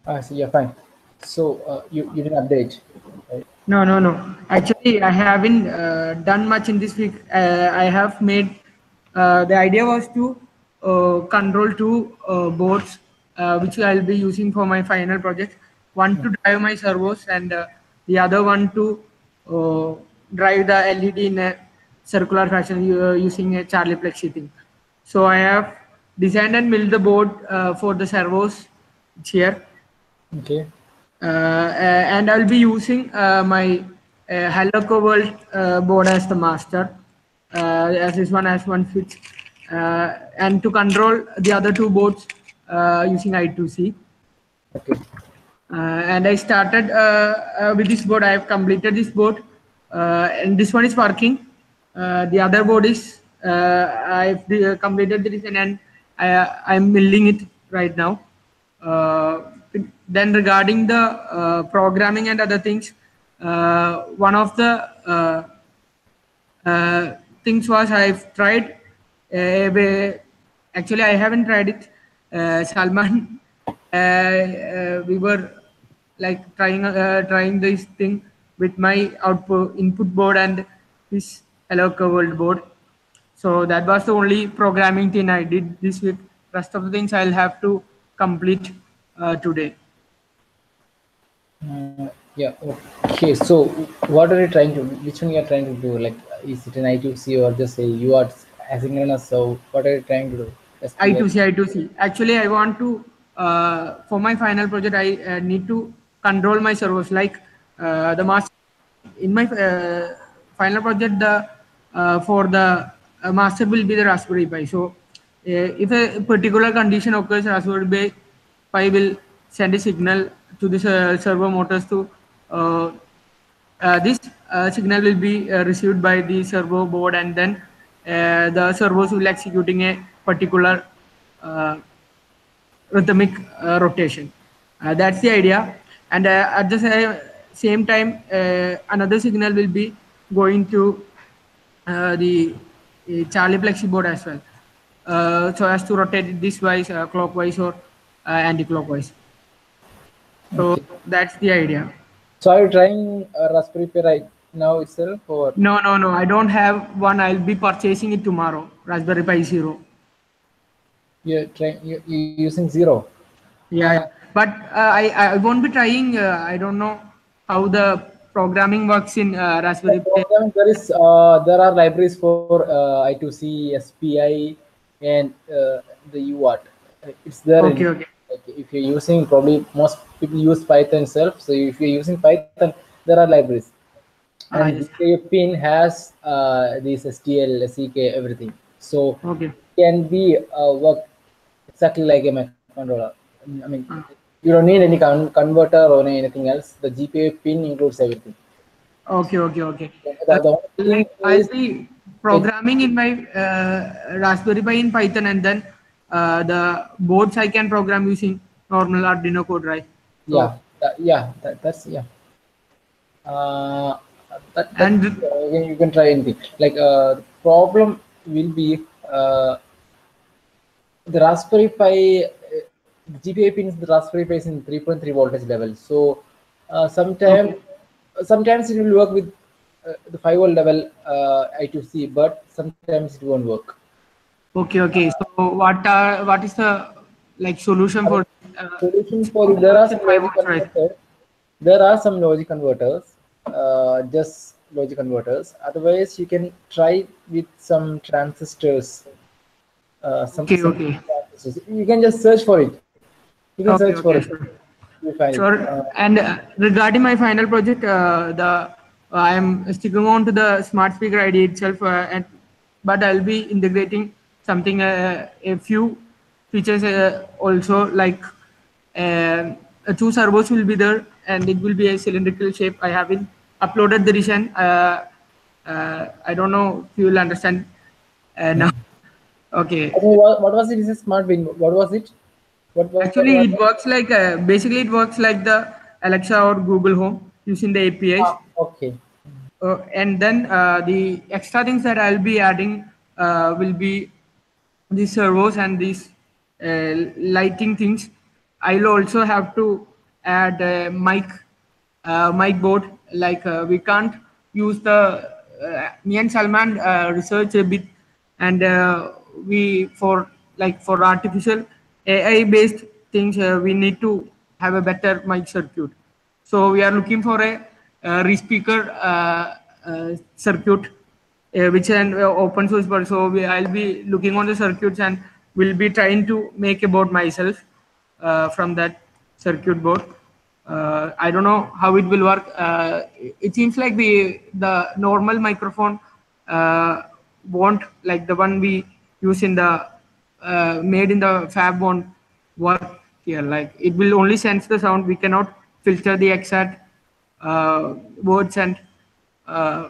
I see. Yeah, fine. So you didn't update, right? No. Actually, I haven't done much in this week. I have made. The idea was to control two boards, which I'll be using for my final project. One to drive my servos, and the other one to uh, drive the LED in a circular fashion using a Charlie plex sheeting. So I have designed and built the board for the servos here, Okay. and I'll be using my Haloco World board as the master, as this one has one switch, and to control the other two boards using I2C. Okay. And I started with this board. I have completed this board, and this one is working. The other board is I've completed the design, and I'm building it right now. Uh, then regarding the programming and other things, one of the things was I've tried. Actually, I haven't tried it. Salman, we were like trying this thing with my output input board and his Hello World board. So that was the only programming thing I did this week. Rest of the things I'll have to complete today. Yeah. Okay. So what are you trying to? Which one you are trying to do? Like, is it an I2C or just a you are asynchronous? So what are you trying to do? SPI. I2C. Actually, I want to, for my final project, I need to control my servers. Like the master, in my final project, the for the master will be the Raspberry Pi. So if a particular condition occurs, Raspberry Pi will send a signal to the servo motors to this signal will be received by the servo board, and then the servos will executing a particular uh, rhythmic rotation. That's the idea. And at the same time, another signal will be going to the Charlie Plexi board as well. So as to rotate it this wise, clockwise or anti-clockwise. So Okay. that's the idea. So are you trying a Raspberry Pi right now itself, or No. I don't have one. I'll be purchasing it tomorrow. Raspberry Pi Zero. you're trying you using zero? Yeah. But I won't be trying. I don't know how the programming works in The Raspberry Pi. program there are libraries for I2C, SPI, and the UART. It's there Okay. in, Okay. like, if you're using, probably most people use Python itself. So if you're using Python, there are libraries. And Yes. GKU pin has these STL, SEK, everything. So Okay. it can be work exactly like a microcontroller. I mean, Uh, you don't need any converter or anything else. The GPU pin includes everything. okay. The only thing Like I'll is be it, programming in my Raspberry Pi in Python, and then the boards I can program using normal Arduino code, right? So that's uh, that and you can try anything. Like the problem will be uh, the Raspberry Pi GPA pins. The Raspberry Pi is in 3.3 voltage level. So okay. sometimes it will work with the 5 volt level I2C, but sometimes it won't work. Okay. So what is the like solution for Solution for it, there are works in some 5 logic volts, right? converters. There are some logic converters, just logic converters. Otherwise, you can try with some transistors. Some Okay. transistors. You can just search for it. You can search for Okay, it. sure. You find it. Sure. And regarding my final project, I am sticking on to the smart speaker idea itself, but I'll be integrating something, a few features also, like two servos will be there, and it will be a cylindrical shape. I haven't uploaded the design. I don't know if you will understand now. Okay. Okay, what was it? This is smart bin. What was it? Actually, What it works like basically it works like the Alexa or Google Home using the APIs. okay. And then the extra things that I'll be adding will be these servos and these lighting things. I'll also have to add a mic board. Like we can't use the me and Salman research a bit, and we for like for artificial AI based things we need to have a better mic circuit. So we are looking for a re-speaker circuit which an open source, but so I'll be looking on the circuits and will be trying to make a board myself from that circuit board. I don't know how it will work. It seems like the normal microphone won't, like the one we use in the made in the fab, won't work here. Like it will only sense the sound. We cannot filter the exact words and uh,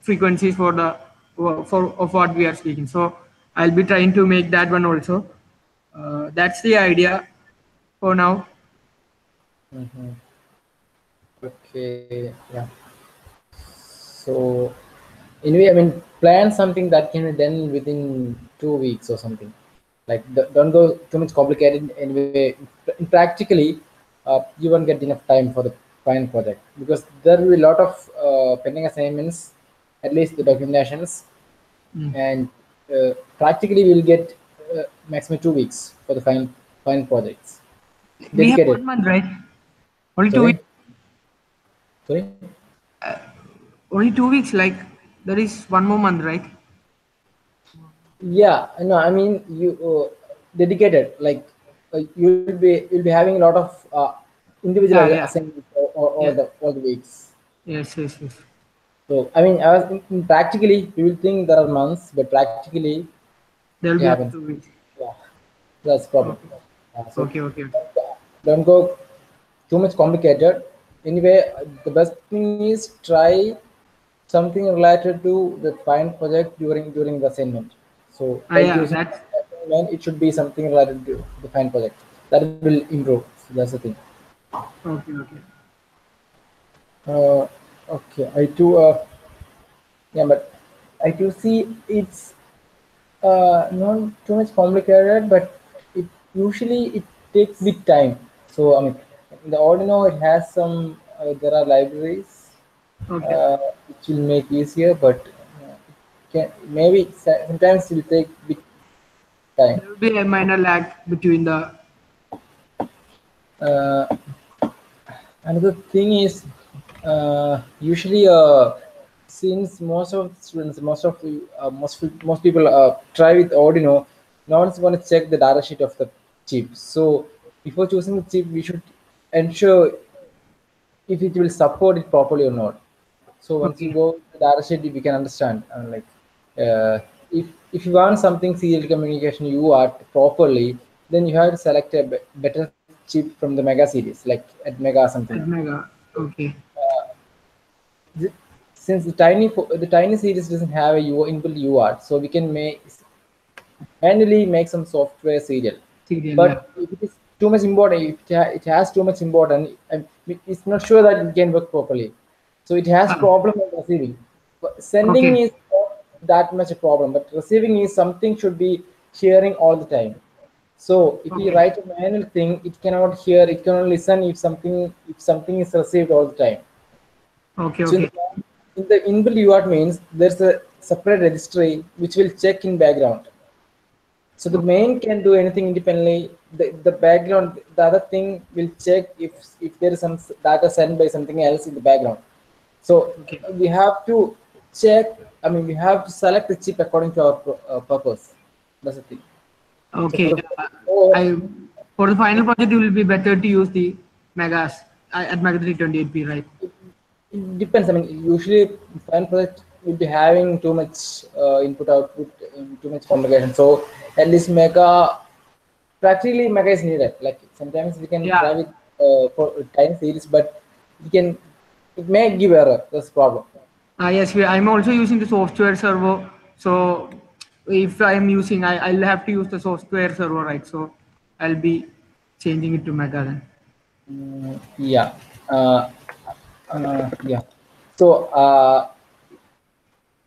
frequencies for the for of what we are speaking. So I'll be trying to make that one also. That's the idea for now. Mm-hmm. Okay, yeah. So anyway, I mean, plan something that can be done within 2 weeks or something. Like don't go too much complicated. Anyway, practically, you won't get enough time for the final project because there will be a lot of pending assignments, at least the documentations, Mm. and practically we'll get maximum 2 weeks for the final projects We have dedicated. 1 month, right? Only 2 weeks. Sorry, sorry. Only 2 weeks. Like there is one more month, right? Yeah, no, I mean you dedicated. Like you'll be having a lot of individual Yeah, yeah, assignments yeah. all the weeks. Yes, yes, yes. So I mean, I was thinking practically you will think there are months, but practically There will it be only happens. 2 weeks. Yeah, that's the problem. Okay, So okay, okay, okay. don't go too much complicated. Anyway, the best thing is try something related to the final project during the assignment. So by Yeah, choosing that's assignment, it should be something related to the final project. That will improve. So that's the thing. okay, okay. Uh, okay, I too. Yeah, but I do see it's not too much complicated, but it usually it takes bit time. So I mean, in the Arduino it has some. There are libraries Okay. which will make easier, but maybe sometimes it will take bit time. There will be a minor lag between the. Uh, Another thing is usually since most of the students, most people try with Arduino, no one's going to check the data sheet of the chip. So before choosing the chip, we should ensure if it will support it properly or not. So once you Okay, go to the data sheet, we can understand. Like uh, if you want something serial communication UART properly, then you have to select a better chip from the Mega series, like at Mega something. at Mega. Okay, Th- since the tiny series doesn't have a inbuilt UART, so we can manually make some software serial. serial. Yeah. But if it is too much important, if it has too much important, it's not sure that it can work properly. So it has Ah, problem of receiving. But sending okay, is not that much a problem, but receiving is something should be sharing all the time. So if we okay, write a manual thing, it cannot hear, it cannot listen if something is received all the time. okay, So okay, in the inbuilt UART means there's a separate registry which will check in background. So the okay, main can do anything independently. The background, the other thing will check if there is some data sent by something else in the background. So okay, we have to check. I mean, we have to select the chip according to our purpose. That's the thing. So for okay. the or I for the final project, it will be better to use the Megas at Mega 328p, right? it depends. I mean, usually fan project will be having too much input output, too much communication. So at least Mega, practically Mega is needed. Like sometimes we can try Yeah. with for time series, but we can it may give error. That's the problem. Yes, I'm also using the software server. So if I'm using, I'll have to use the software server, right? So I'll be changing it to Mega then. Yeah. Uh, yeah. So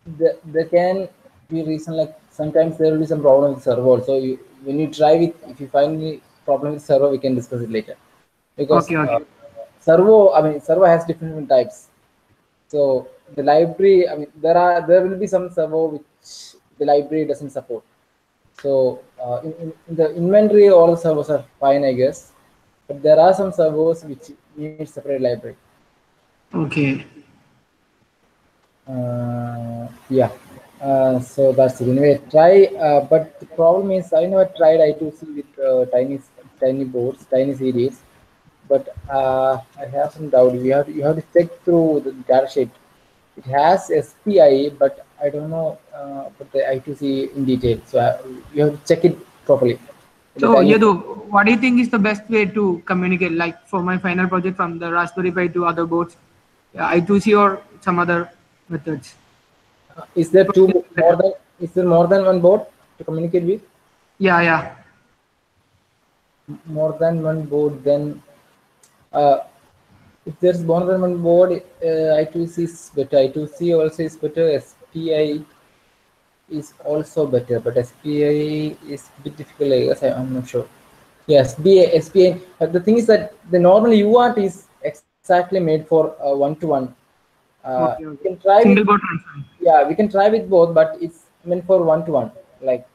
there can be reason like sometimes there will be some problem with server. So when you try with if you find any problem with server, we can discuss it later. because Okay, okay. servo, I mean, servo has different types. So the library, I mean, there will be some servo which the library doesn't support. So in the inventory, all the servers are fine, I guess, but there are some servers which need separate library. Okay. Yeah. So that's it. Anyway, try. But the problem is, I never tried I2C with tiny boards, tiny series. But I have some doubt. You have to check through the data sheet. It has SPI, but I don't know about the I2C in detail. So you have to check it properly. The So, tiny. Yadu, what do you think is the best way to communicate? Like for my final project from the Raspberry Pi to other boards, yeah, I2C or some other methods? Is there What is better? is there more than one board to communicate with? Yeah, yeah. More than one board, then uh, if there's more than one board, I2C is better. I2C also is better. SPI is also better, but SPI is a bit difficult. I guess I'm not sure. Yeah, SPI. The thing is that the normal UART is exactly made for one-to-one. Okay, We okay. can try with, Single board transfer. yeah, we can try with both, but it's meant for one-to-one. Like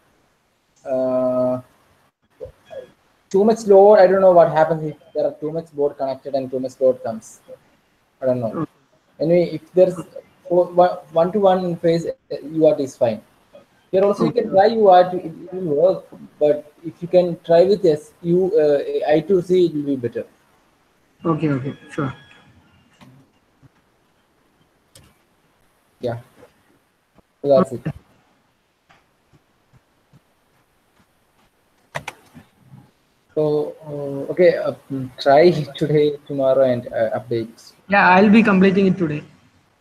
uh, too much load. I don't know what happens if there are too much board connected and too much load comes. I don't know. Okay, Anyway, if there's one-to-one interface, UART is fine. Here also you can okay, try UART, it will work, but if you can try with I2C, it will be better. okay, okay. Sure. Yeah, so that's it. Okay. So okay, try today, tomorrow, and update. Yeah, I'll be completing it today.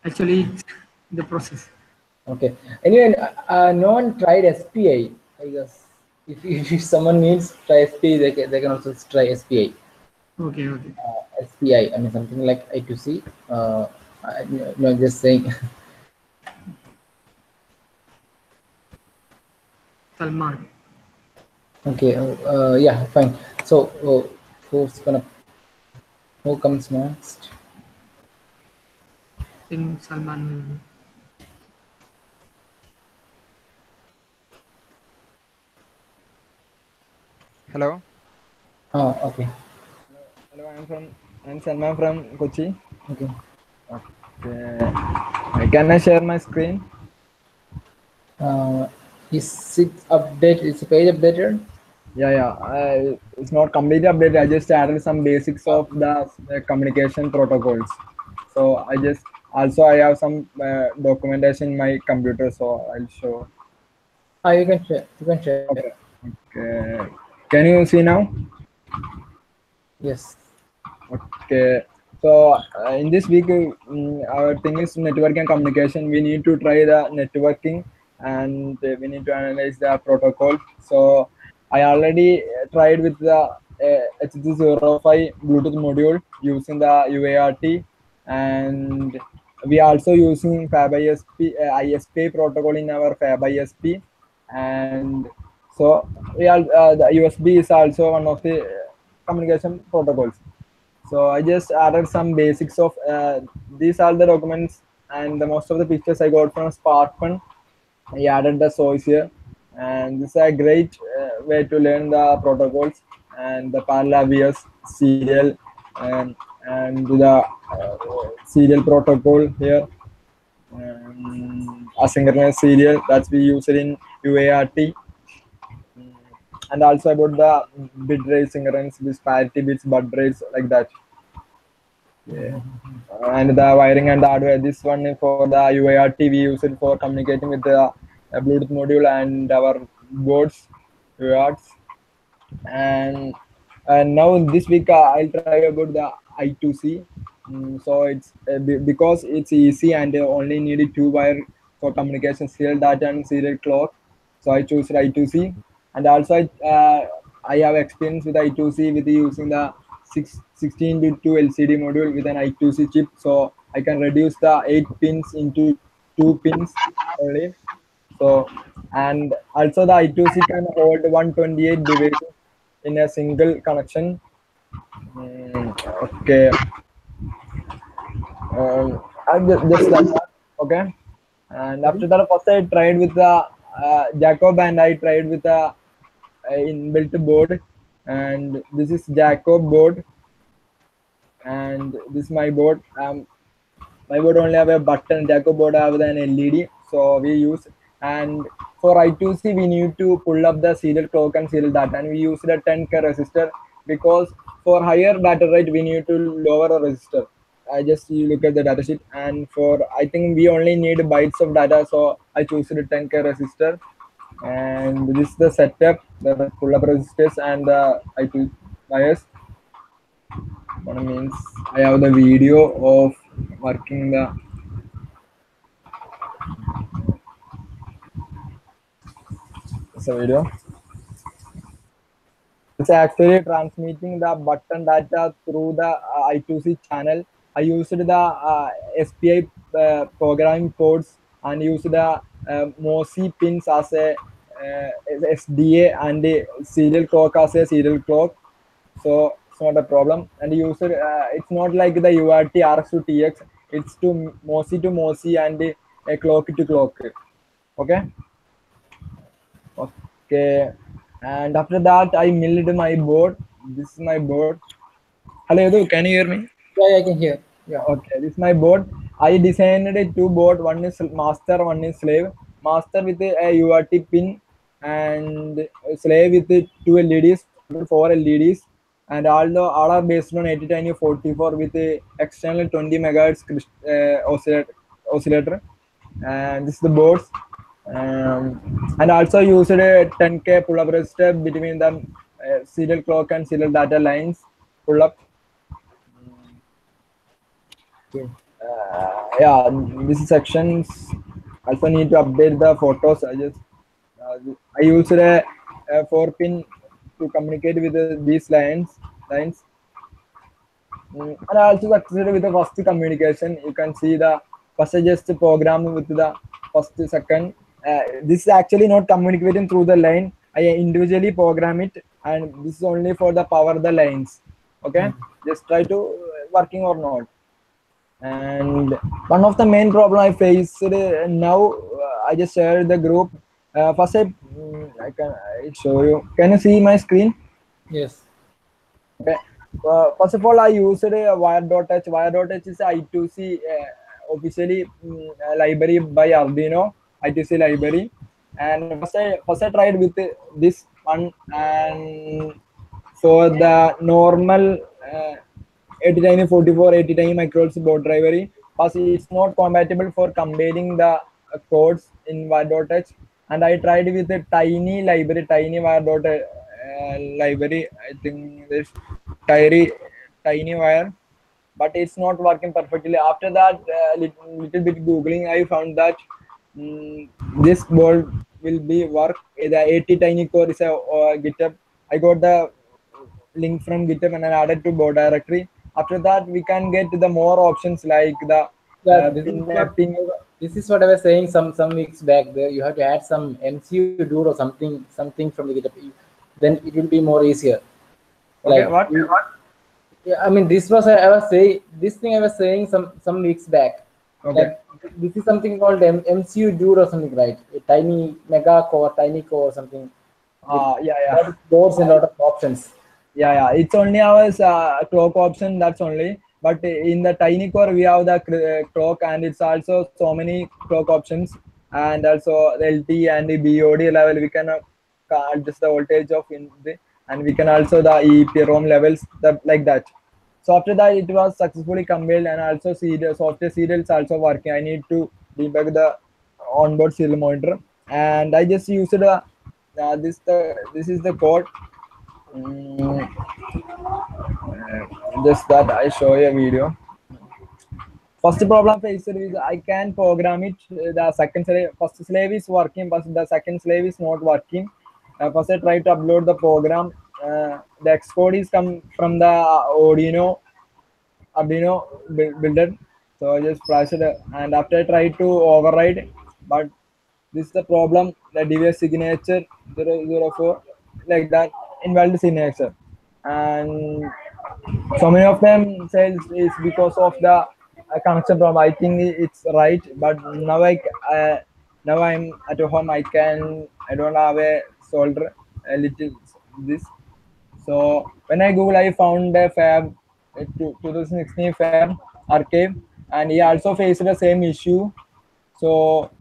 Actually, it's the process. Okay. Anyway, no one tried SPI. I guess if someone needs try SPI, they can also try SPI. Okay, okay. SPI. I mean something like I2C. No, just saying. Salman. Okay. Yeah, fine. So who comes next? I think Salman will be. Hello. Oh, okay. Hello. I'm Salman from Kochi. Okay. Okay. Can I share my screen? Uh, is it update? Is the page updated? Yeah. It's not completely updated. I just added some basics of the communication protocols. So I have some documentation in my computer. So I'll show. Ah, you can share. You can share. Okay. Okay. Can you see now? Yes. Okay. So in this week, our thing is network and communication. We need to try the networking and we need to analyze the protocol. So I already tried with the HC05 Bluetooth module using the UART, and we are also using FabISP ISP protocol in our FabISP, and so the USB is also one of the communication protocols. So I just added some basics of these are the documents, and the most of the pictures I got from Sparkfun. I added the source here, and this is a great way to learn the protocols and the parallel AVS serial, and the serial protocol here, asynchronous serial that's we use it in UART, and also about the bit rate synchronous disparity bits, bud rates like that. Yeah. And the wiring and the hardware. This one is for the UART. We use it for communicating with the Bluetooth module and our boards, UARTs. And now this week I'll try about the I2C. So it's because it's easy and only needed two wire for communication, serial data and serial clock. So I choose I2C, and also I have experience with I2C with using the 16 to 2 LCD module with an I2C chip. So I can reduce the 8 pins into 2 pins only. So, and also the I2C can hold 128 devices in a single connection. Okay. Just like that. Okay. And after that, first I tried with the Jacob, and I tried with the inbuilt board. And this is Jacob board, and this is my board. My board only have a button. Jacob board have an LED, so we use. And for I2C, we need to pull up the serial clock and serial data, and we use the 10K resistor, because for higher data rate we need to lower a resistor. I just you look at the data sheet, and for I think we only need bytes of data, so I choose the 10K resistor. And this is the setup, the pull up resistors and the I2 wires. One means I have the video of working the video. It's actually transmitting the button data through the I2C channel. I used the SPI programming codes and used the MOSI pins as a SDA and the serial clock as a serial clock. So it's not a problem. And user, it's not like the UART RX to TX. It's to MOSI and the clock to clock. Okay. Okay. And after that, I milled my board. This is my board. Hello, Edu, can you hear me? Yeah, I can hear. Yeah. Okay, this is my board. I designed a two board. One is master, one is slave. Master with a UART pin, and slave with the two LEDs, total four LEDs. And all are based on 8044 with the external 20 megahertz oscillator. And this is the boards. And also used a 10K pull-up resistor between the serial clock and serial data lines pull-up. Okay. Yeah, this sections also need to update the photos. I used a 4 pin to communicate with these lines. And I also succeeded with the first communication. You can see the first just program with the first second. This is actually not communicating through the line. I individually program it, and this is only for the power the lines. Okay, just try to working or not. And one of the main problem I face now, I just shared the group. First, I show you. Can you see my screen? Yes. Okay. First of all, I used a wire.h. Wire.h is I2C officially library by Arduino, I2C library. And first I tried with this one, and for the normal 8944 89 microvolts board driver, but it's not compatible for compiling the codes in wire.h. And I tried with a tiny library, tiny wire.h library. I think this tiny wire, but it's not working perfectly. After that, little bit googling, I found that mm, this board will be work. The 80 tiny core is a GitHub. I got the link from GitHub and I added to board directory. After that, we can get the more options like the Yeah, pin mapping. this is what I was saying some weeks back. There you have to add some MCU dude or something from the GitHub. Then it will be more easier. Okay, Like what? yeah, I mean this was I was saying this thing I was saying some weeks back. Okay. Like this is something called MCU dude or something, right? A tiny mega core, tiny core or something. With Yeah. lot of boards and a lot of options. Yeah, it's only our clock option, that's only. But in the tiny core we have the clock, and it's also so many clock options, and also the LT and the BOD level we can adjust the voltage of in the, and we can also the EEPROM levels that like that. So after that it was successfully compiled, and also serial software serials also working. I need to debug the onboard serial monitor, and I just used this is the code. Mm, just that I show you a video. First problem faced is I can program it. The second slave, first slave is working, but the second slave is not working. First I try to upload the program. The Xcode is come from the Arduino builder. So I just flash it, and after I try to override, but this is the problem. The device signature 004 like that invalid signature, and So many of them says it's because of the connection problem. I think it's right, but now I'm at home. I don't have a solder a little this. So when I Google, I found a Fab 2016 Fab archive, and he also faced the same issue. So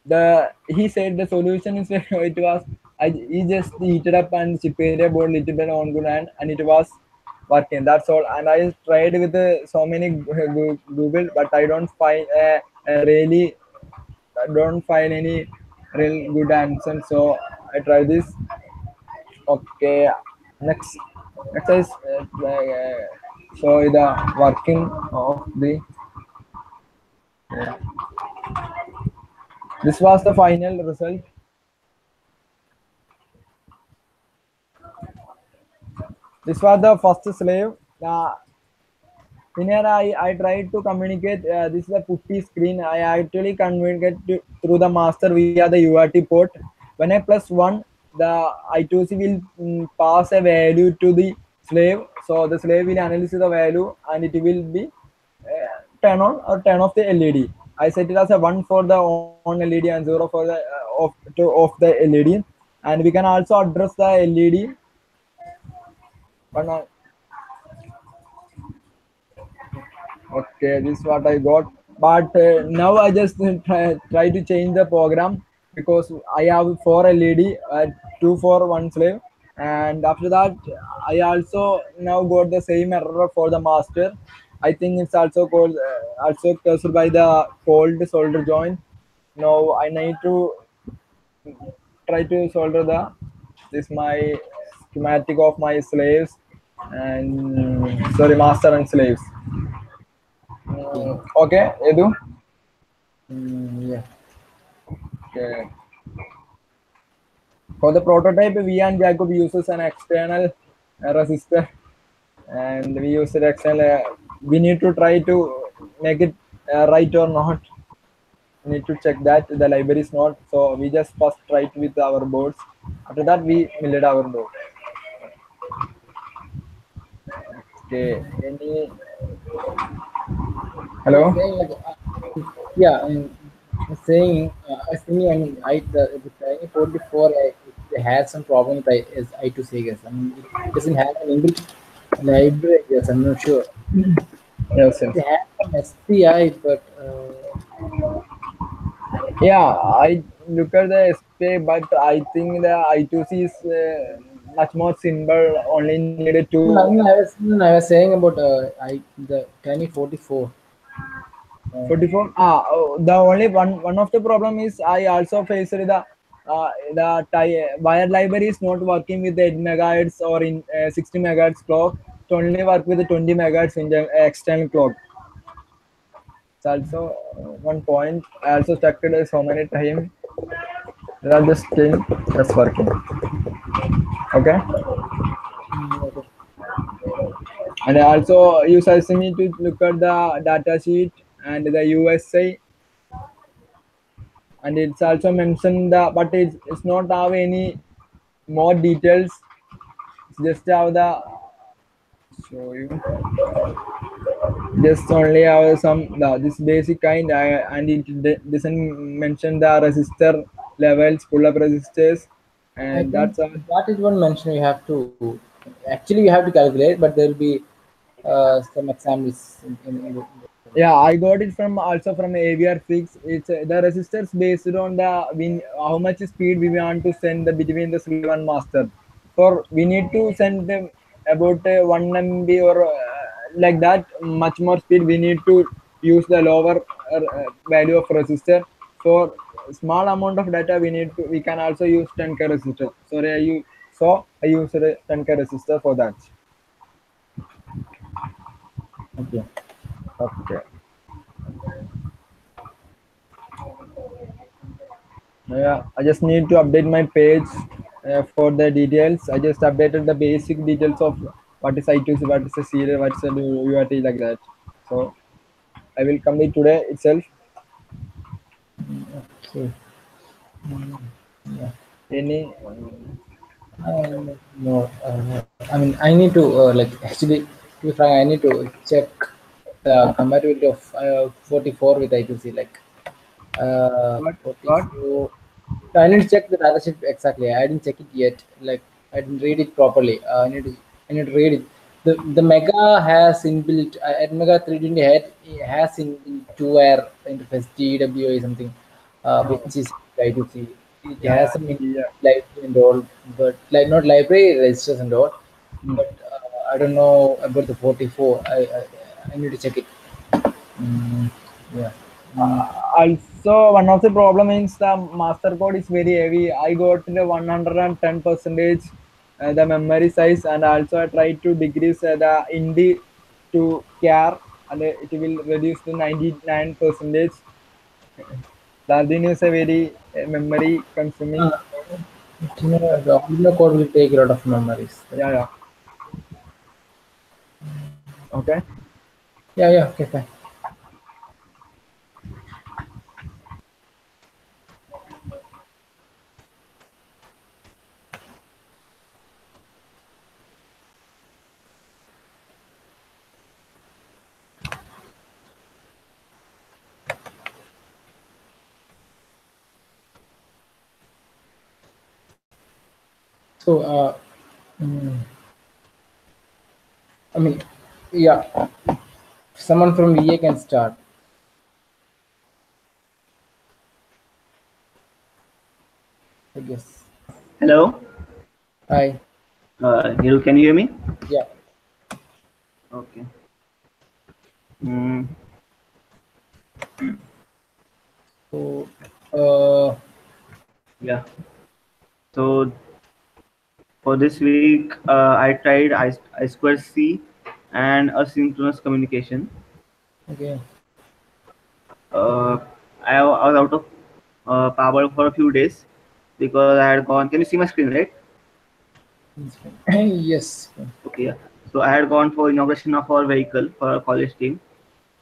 the he said the solution is it was he just heated up and prepared a board little bit on good and it was working. That's all. And I tried with so many Google, but I don't find a really I don't find any real good answer. So I try this. Okay, next next is so the working of the this was the final result. This was the first slave. In here, I tried to communicate. This is a putty screen. I actually communicate through the master via the UART port. When I plus 1, the I2C will pass a value to the slave. So the slave will analyze the value and it will be turn on or turn off the LED. I set it as a 1 for the on LED and 0 for the off the LED. And we can also address the LED. One, okay, this is what I got. But now I just try to change the program because I have 4 LED, 2 for 1 slave. And after that, I also now got the same error for the master. I think it's also called also caused by the cold solder joint. Now I need to try to solder the this my schematic of my slaves and sorry master and slaves. Okay. Okay, Edu. Yeah. Okay. For the prototype, we and Jacob uses an external resistor, and we use the external. We need to try to make it right or not. We need to check that the library is not. So we just first try it with our boards. After that, we milled our board. Okay. Any I'm hello? saying like, yeah, I'm saying, I think, I mean, the Tiny 44, it has some problem with I2C, I guess. I mean, it doesn't have an inbuilt library, I guess. I'm not sure. Yes, yes. It has some SPI, but Yeah, I look at the SPA, but I think the I2C is much more simple. Only needed to no, I was saying about the Tiny 44. 44. The only one of the problem is I also faced the wire library is not working with the 8 megahertz or in 60 megahertz clock. It only work with the 20 megahertz in the external clock. It's also one point. I also checked it so many times. That just thing that's working. Okay. Okay. And I also use me to look at the data sheet and the USA, and it's also mentioned the but it's not have any more details. It's just have the show you just only have some this basic kind and it doesn't mention the resistor levels, pull up resistors, I and think that's all. that is one mention you have to actually you have to calculate, but there will be some examples in the Yeah, I got it from also from AVR fix. It's the resistors based on the how much speed we want to send the between the slave and master. For we need to send them about 1 MB or like that much more speed. We need to use the lower value of resistor. For small amount of data, we can also use 10K resistor. Sorry, I use a 10K resistor for that. okay. Okay. Yeah, I just need to update my page for the details. I just updated the basic details of what is I2C, what is a serial, what is a UAT like that. So I will complete today itself. Okay. Yeah. Any No, I mean, I need to like actually, to be frank, I need to check the compatibility of 44 with I2C. Like What? What? 44. No, I need to check the data sheet exactly. I didn't check it yet. Like I didn't read it properly. I need to read it. The Mega has inbuilt at Mega 320 head has inbuilt two-wire interface TWA something, Oh, which is I2C. It yeah, has yeah, some yeah. library and all, but like not library registers and all. Mm. But I don't know about the 44. I need to check it. Mm, yeah. Mm, Also, one of the problem is the master code is very heavy. I got the 110 percentage the memory size, and also I tried to decrease the indie to char, and it will reduce to 99 percentage. That thing is a very memory consuming. uh, the Arduino code will take a lot of memories. That's Yeah, why. yeah. Okay. Yeah, yeah, okay, fine. So, mm, I mean, yeah, someone from VA can start, I guess. Hello, Hi. Hiru, can you hear me? Yeah. Okay. Mm, So, uh, yeah. So for this week, I tried I square C and asynchronous communication. okay. Uh, I was out of power for a few days because I had gone. Can you see my screen, right? It's fine. Yes. Okay. Yeah. So I had gone for inauguration of our vehicle for our college team.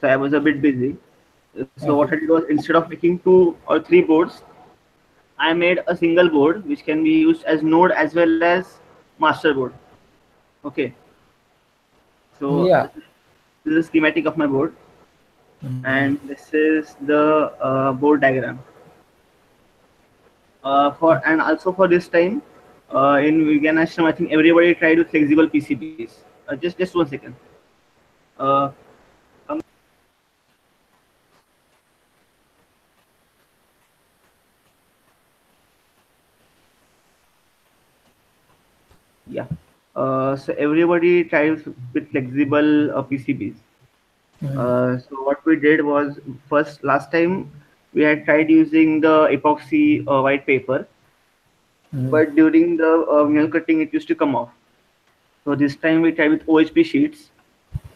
So I was a bit busy. So what I Okay. did was instead of making 2 or 3 boards, I made a single board which can be used as node as well as master board. Okay, so Yeah. this is a schematic of my board, Mm, and this is the board diagram. For and also for this time, in vegan ashram, I think everybody tried with flexible PCBs. Just 1 second. Uh, yeah. So everybody tried with flexible PCBs. mm, So what we did was first last time we had tried using the epoxy white paper, mm, but during the nail cutting it used to come off. So this time we tried with OHP sheets,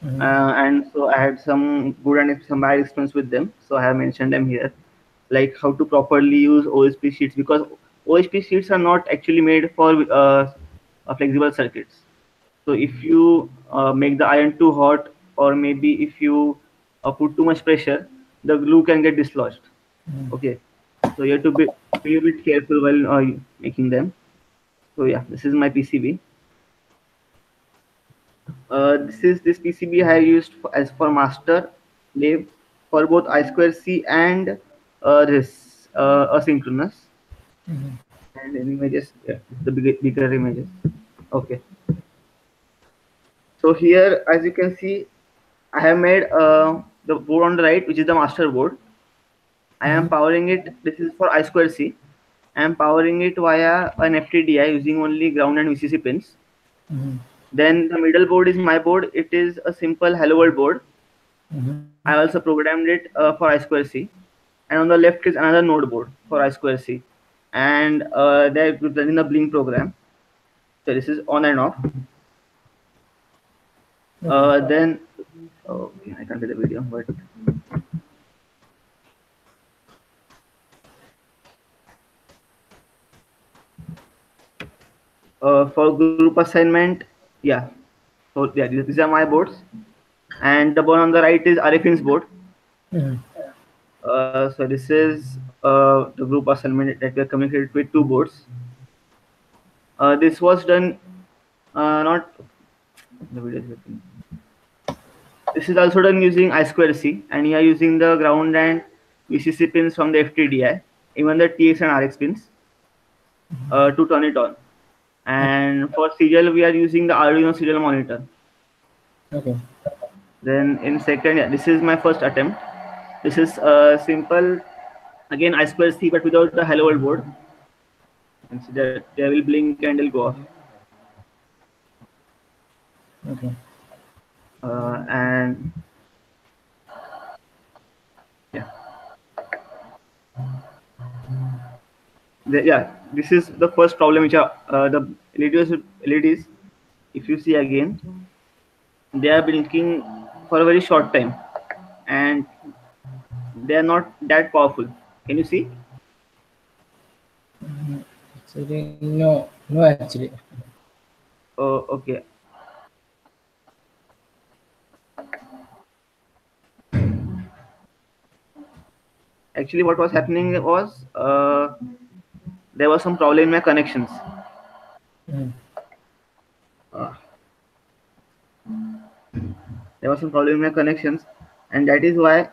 mm, and so I had some good and some bad experience with them. So I have mentioned them here, like how to properly use OHP sheets, because OHP sheets are not actually made for flexible circuits. So if you make the iron too hot, or maybe if you put too much pressure, the glue can get dislodged. mm. Okay, so you have to be a bit careful while making them. So yeah, this is my PCB. This PCB I used as for master lab for both I square C and this asynchronous, and in images, yeah, the bigger images. Okay, so here as you can see, I have made the board on the right, which is the master board. I am powering it. This is for I square C. I am powering it via an FTDI using only ground and VCC pins. Then the middle board is my board. It is a simple Hello World board. I also programmed it for I square C. And on the left is another node board for I square C. And they're running the Blink program. So this is on and off. Okay. Then, oh, okay, I can't do the video, but for group assignment, yeah. So yeah, these are my boards. And the one on the right is Arifin's board. Mm, So this is the group assignment that we are communicated with 2 boards. This was done not the video is working. This is also done using I2C, and you are using the ground and VCC pins from the FTDI, even the TX and RX pins to turn it on. And for serial, we are using the Arduino serial monitor. Okay. Then in second, yeah, this is my first attempt. This is simple, again I2C, but without the hello world board. You can see that they will blink and it'll go off. Okay. And yeah, yeah, this is the first problem which are the LEDs. If you see again, they are blinking for a very short time, and they are not that powerful. Can you see? Actually, no, actually. Oh, okay. Actually, what was happening was there was some problem in my connections. Mm. Uh, there was some problem in my connections, and that is why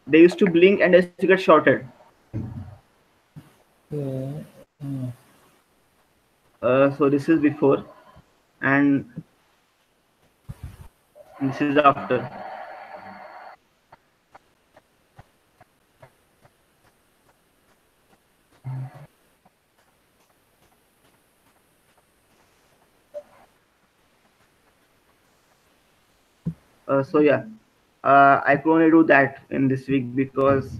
they used to blink and they used to get shorted. Okay. Mm. So this is before, and this is after. So yeah, I could only do that in this week because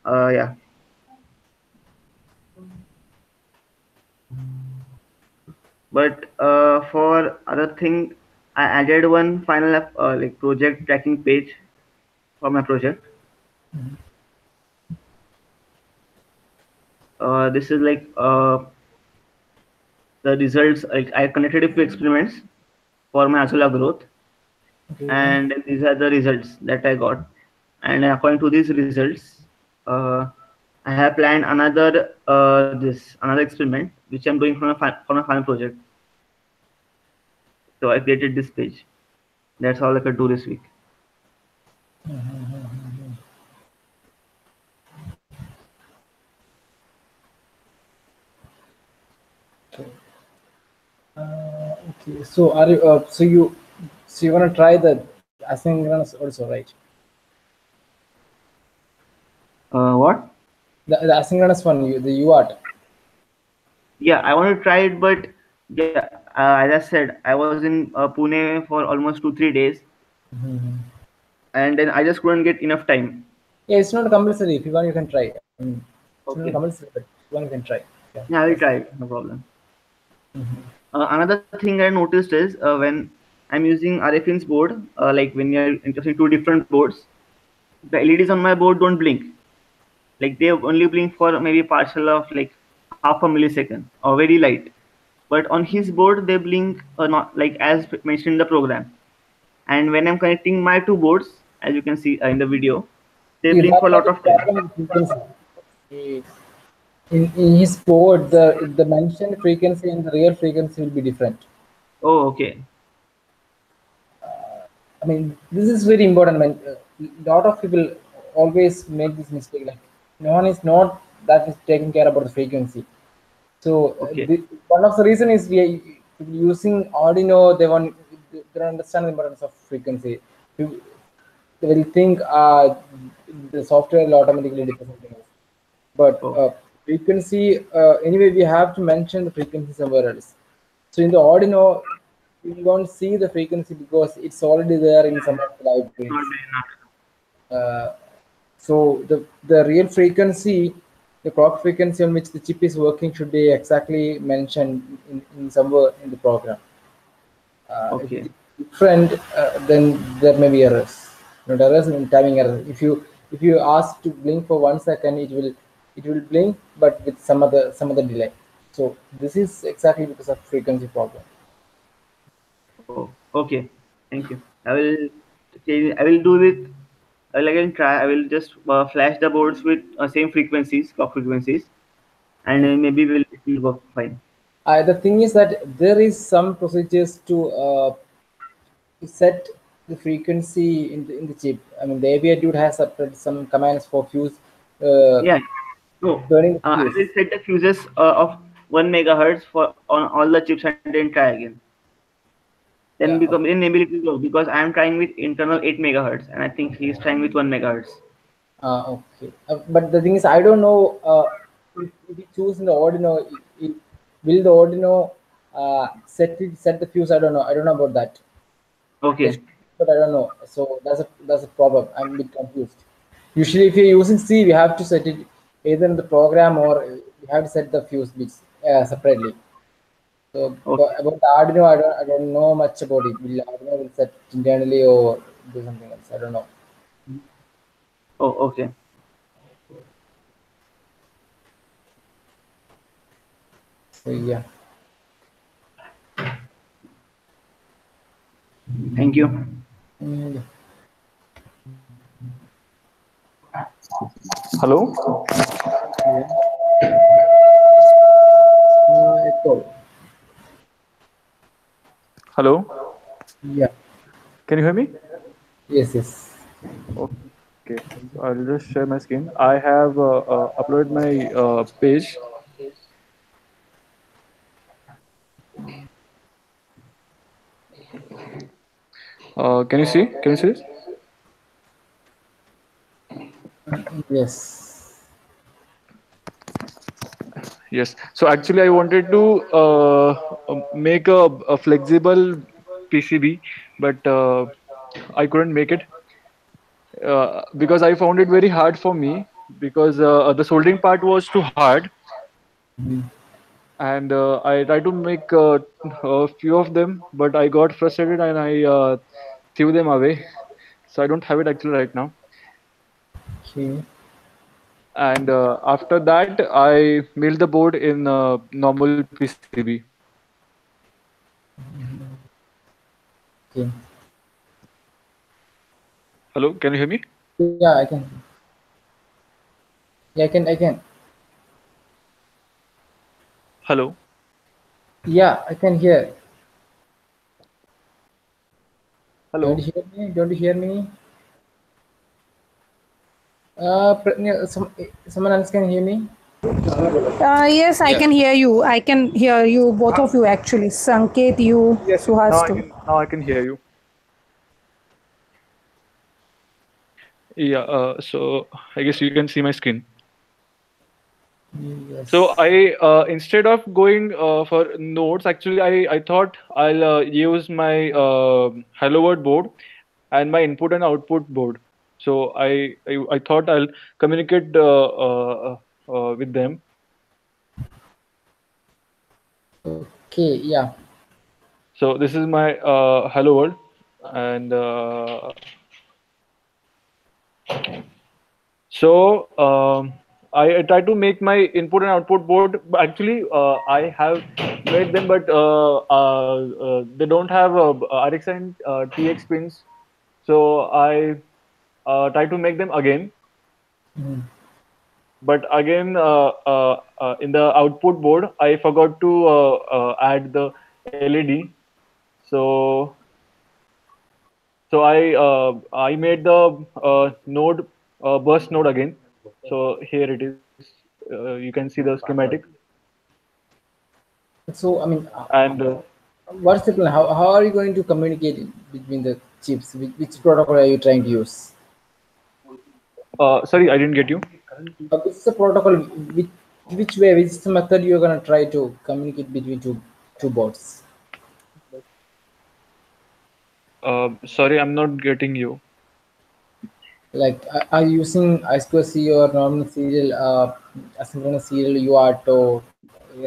yeah. But for other thing, I added one final like project tracking page for my project. This is like the results. Like I connected a few experiments for my Azula growth, Okay. and these are the results that I got. And according to these results, I have planned another experiment which I'm doing for my final project. So I created this page. That's all I could do this week. Okay. So are you? So you wanna try the asynchronous also, right? What? The asynchronous one, the UART. Yeah, I want to try it, but yeah, as I said, I was in Pune for almost 2 3 days, and then I just couldn't get enough time. Yeah, it's not compulsory. If you want, you can try. I mean, it's not Okay, compulsory, but if you want, you can try. Yeah, yeah, I will that's try it. No problem. Another thing I noticed is when I'm using RFIN's board, like when you're interested in two different boards, the LEDs on my board don't blink. Like they only blink for maybe partial of like half a millisecond or very light. But on his board, they blink not like as mentioned in the program. And when I'm connecting my two boards, as you can see in the video, they see, blink that for a might lot be of the time. problem with frequency. Eh, in his board, the mentioned frequency and the real frequency will be different. Oh, okay. I mean, this is very important. I mean, a lot of people always make this mistake. Like, no one is not that is taking care about the frequency. So Okay. one of the reason is we are using Arduino. They don't understand the importance of frequency. They will think the software will automatically do something else. But Oh, frequency, anyway, we have to mention the frequency somewhere else. So in the Arduino, you won't see the frequency because it's already there in some of the it's not libraries. very enough. Uh, so the real frequency, the clock frequency on which the chip is working should be exactly mentioned in somewhere in the program. If Okay. it's different, then there may be errors. Not errors in timing errors. If you ask to blink for 1 second, it will blink, but with some other delay. So this is exactly because of frequency problem. Oh, okay. Thank you. I will change. I will do with. I will again try. I will just flash the boards with same frequencies, clock frequencies, and maybe it will work fine. The thing is that there is some procedures to set the frequency in the chip. I mean, the AVI dude has separate some commands for fuse uh, Yeah. No. burning the I fuse. will set the fuses of 1 megahertz for on all the chips and then try again. Then Yeah. become in maybe it will go because I am trying with internal 8 megahertz and I think he is trying with 1 megahertz. Okay. But the thing is, I don't know if you choose in the Arduino, will the Arduino set the fuse? I don't know. I don't know about that. They Okay. should, but I don't know. So that's a problem. I'm a bit confused. Usually, if you're using C, we have to set it either in the program or we have to set the fuse bits separately. So, Okay. but about the Arduino, I don't know much about it. Will Arduino will set internally or do something else? I don't know. Oh, okay. So yeah. Thank you. Mm, Hello. yeah. Echo. Hello. Yeah. Can you hear me? Yes. Yes. Okay. I'll just share my screen. I have uploaded my page. Can you see? Can you see this? Yes. Yes. So actually, I wanted to make a flexible PCB, but I couldn't make it because I found it very hard for me because the soldering part was too hard, Mhm. and I tried to make a few of them, but I got frustrated and I threw them away. So I don't have it actually right now. Okay. And after that, I milled the board in normal PCB. Okay. Hello, can you hear me? Yeah, I can. Yeah, I can. I can. Hello, Yeah, I can hear. Don't hello. you hear me? Don't you hear me? Yeah, someone else can hear me. Yes, I Yeah. can hear you. I can hear you, both of you actually. Sanket, you, Yes, yes. Suhas too. Now I can hear you. Yeah. So I guess you can see my screen. So Yes. I instead of going for nodes, actually I thought I'll use my Hello World board and my input and output board. So I thought I'll communicate with them. Okay. Yeah. So this is my Hello World, and so I try to make my input and output board. But actually, I have made them, but they don't have RX and TX pins. So I try to make them again. Mhm. But again, in the output board, I forgot to add the LED. So I made the node bus node again. So here it is. You can see the schematic. So I mean, And what's the plan? How are you going to communicate between the chips? Which protocol are you trying to use? sorry, I didn't get you. Which is the protocol? Which way? Which is the method you're gonna try to communicate between two boards? Sorry, I'm not getting you. Like, are you using I2C or normal serial, asynchronous serial UART or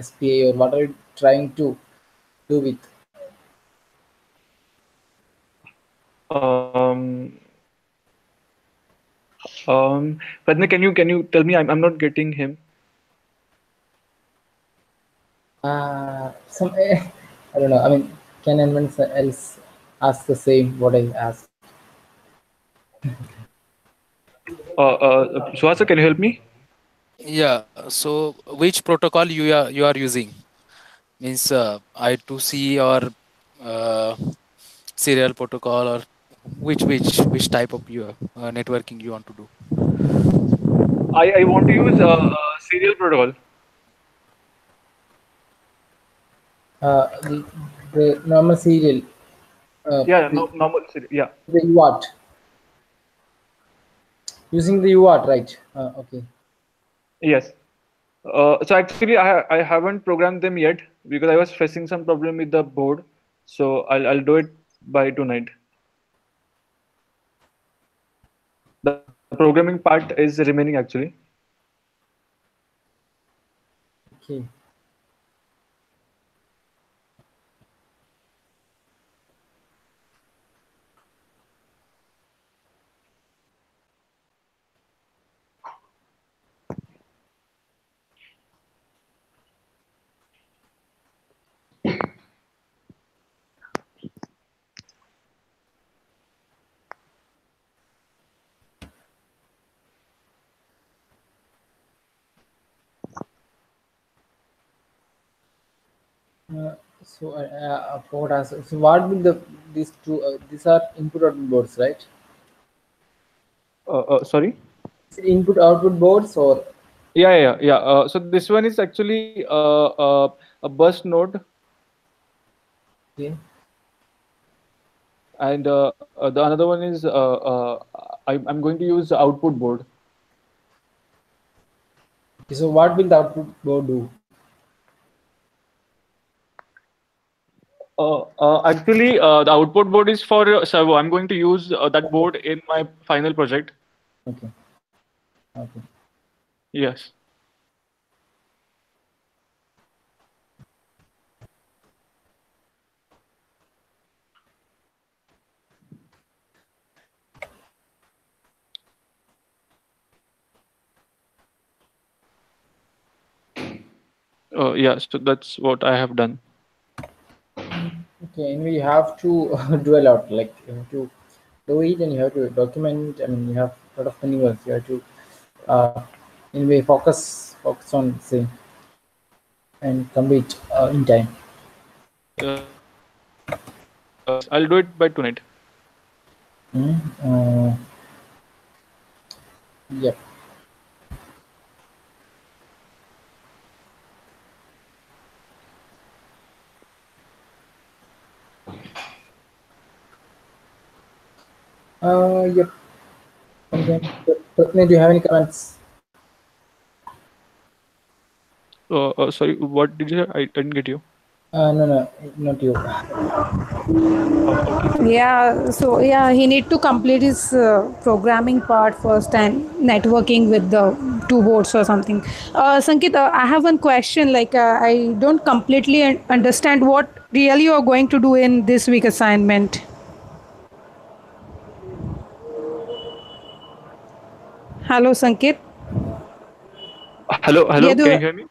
SPA, or what are you trying to do with? Um, Padma, can you tell me? I'm not getting him. Some I don't know. I mean, can anyone else ask the same what I asked? Suhasa, can you help me? Yeah. So which protocol you are using? Means I2C or uh, serial protocol, or which type of your networking you want to do? I want to use serial protocol. The, the normal serial, Yeah, the, no, normal serial. Yeah. the UART, using the UART, right? Okay. Yes. So actually, I haven't programmed them yet because I was facing some problem with the board. So I'll do it by tonight. The programming part is remaining actually. Okay. Uh, forgot answer. So what will the these two? These are input output boards, right? Sorry. Is it input output boards or? Yeah. So this one is actually a bus node, Okay. and the another one is I'm going to use output board. So what will the output board do? Actually, the output board is for servo. I'm going to use that board in my final project. Okay. Okay. Yes. Yeah. So that's what I have done. Okay. Anyway, you have to do a lot. Like you have to do it, and you have to document. I mean, you have a lot of many work. You have to, anyway, focus on say and complete in time. Yes, I'll do it by tonight. Mm, uh, yep. Yep. Okay. Do you have any comments? Sorry, what did you say? I didn't get you. No, not you. Okay. Yeah, so yeah, he need to complete his programming part first and networking with the two boards or something. Sankit, I have one question. Like, I don't completely understand what really you are going to do in this week assignment. Hello, Sankit. Hello. Yeah, Can you hear me?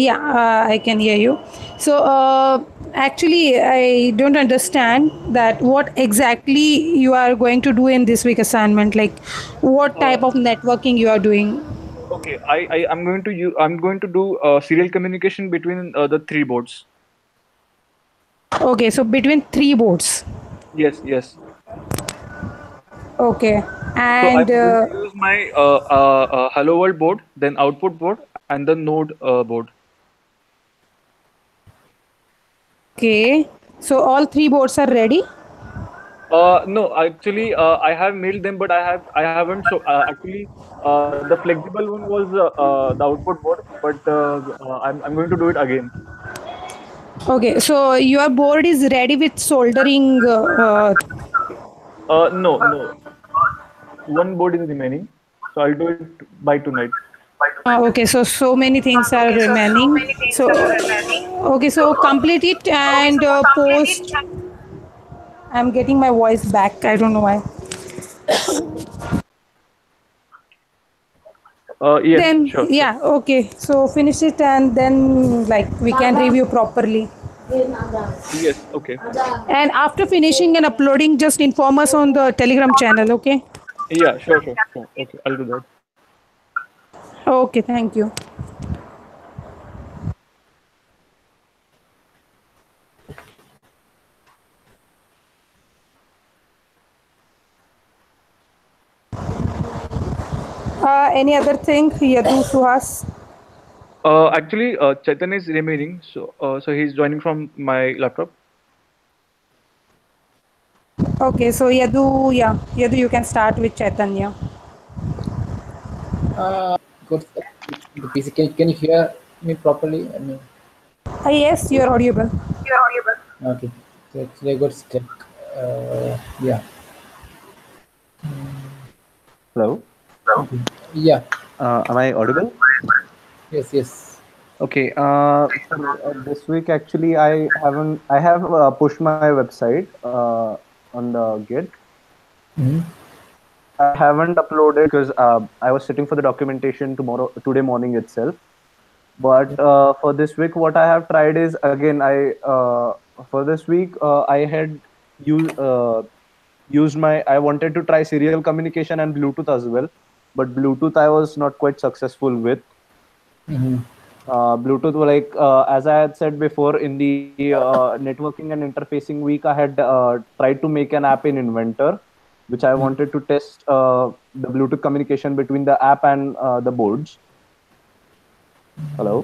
I can hear you. So, actually, I don't understand that what exactly you are going to do in this week assignment. Like, what Uh, type of networking you are doing. okay. I'm going to do serial communication between the three boards. Okay, so between three boards. Yes. Okay, So and I'm going to use my hello world board, then output board, and the node board. okay, so all three boards are ready. No, actually, I have mailed them, but I haven't. So actually, the flexible one was the output board, but I'm going to do it again. Okay, so your board is ready with soldering. No. One board is remaining, so I'll do it by tonight. Okay, so many things are remaining. So okay, so complete it and post. I'm getting my voice back. I don't know why. Yes, Then sure. yeah, okay. So finish it and then like we can review properly. Yes, okay. And after finishing and uploading, just inform us on the Telegram channel. Okay. Yeah, sure. Okay, I'll do that. Okay. Thank you. Any other thing, Yadu, Suhas? Actually, Chetan is remaining, so he's joining from my laptop. Okay, so Yadu, yeah, Yadu, you can start with Chaitanya. Good. The PC. Can you hear me properly? I mean, Yes, you're audible. okay. So actually, I got stuck. Yeah. Hello. Okay. Yeah. Am I audible? Yes. Yes. Okay. This week actually I haven't. I have pushed my website on the Git. Mm-hmm. I haven't uploaded because I was sitting for the documentation today morning itself. But for this week, what I have tried is again. For this week I had used used my. I wanted to try serial communication and Bluetooth as well, but Bluetooth I was not quite successful with. Mm-hmm. Bluetooth, like as I had said before, in the networking and interfacing week, I had tried to make an app in Inventor, which I wanted to test the Bluetooth communication between the app and the boards. Hello.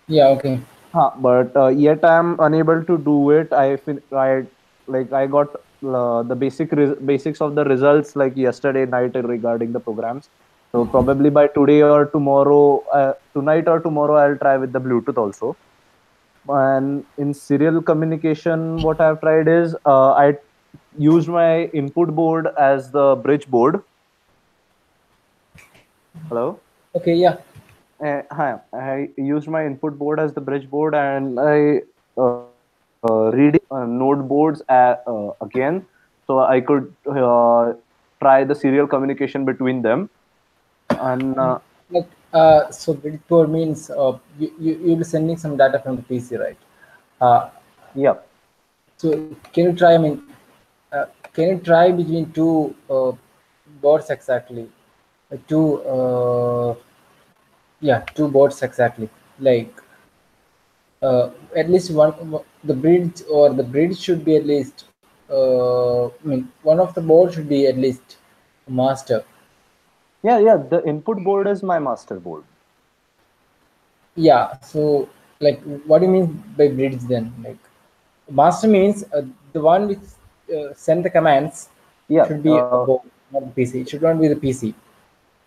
Yeah. Okay. But yet I am unable to do it. I like I got the basics of the results like yesterday night regarding the programs. So probably by today or tomorrow, tonight or tomorrow, I'll try with the Bluetooth also. And in serial communication, what I've tried is I used my input board as the bridge board. Hello. Okay. Yeah. Hi, I used my input board as the bridge board, and I read node boards again, so I could try the serial communication between them. And Like so Bridgeport means you'll be sending some data from the PC, right? Uh, yeah, so can you try? I mean, can you try between two boards exactly? Two yeah, two boards exactly. Like at least the bridge should be at least. I mean, one of the boards should be at least master. yeah. The input board is my master board. Yeah. So like, what do you mean by bridge then? Like, master means the one which send the commands Yeah. should be a board, not the PC. It should not be the PC.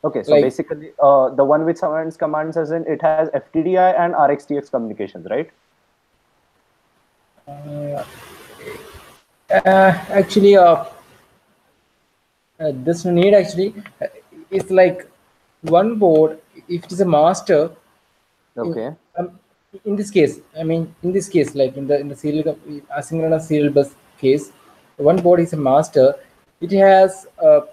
Okay, so Like, basically, the one which commands as in it has FTDI and RxTX communications, right? uh, actually, this need actually it's like one board. If it is a master, in, Okay. um, in this case, I mean, in this case, like in the serial asynchronous serial bus case, one board is a master. It has a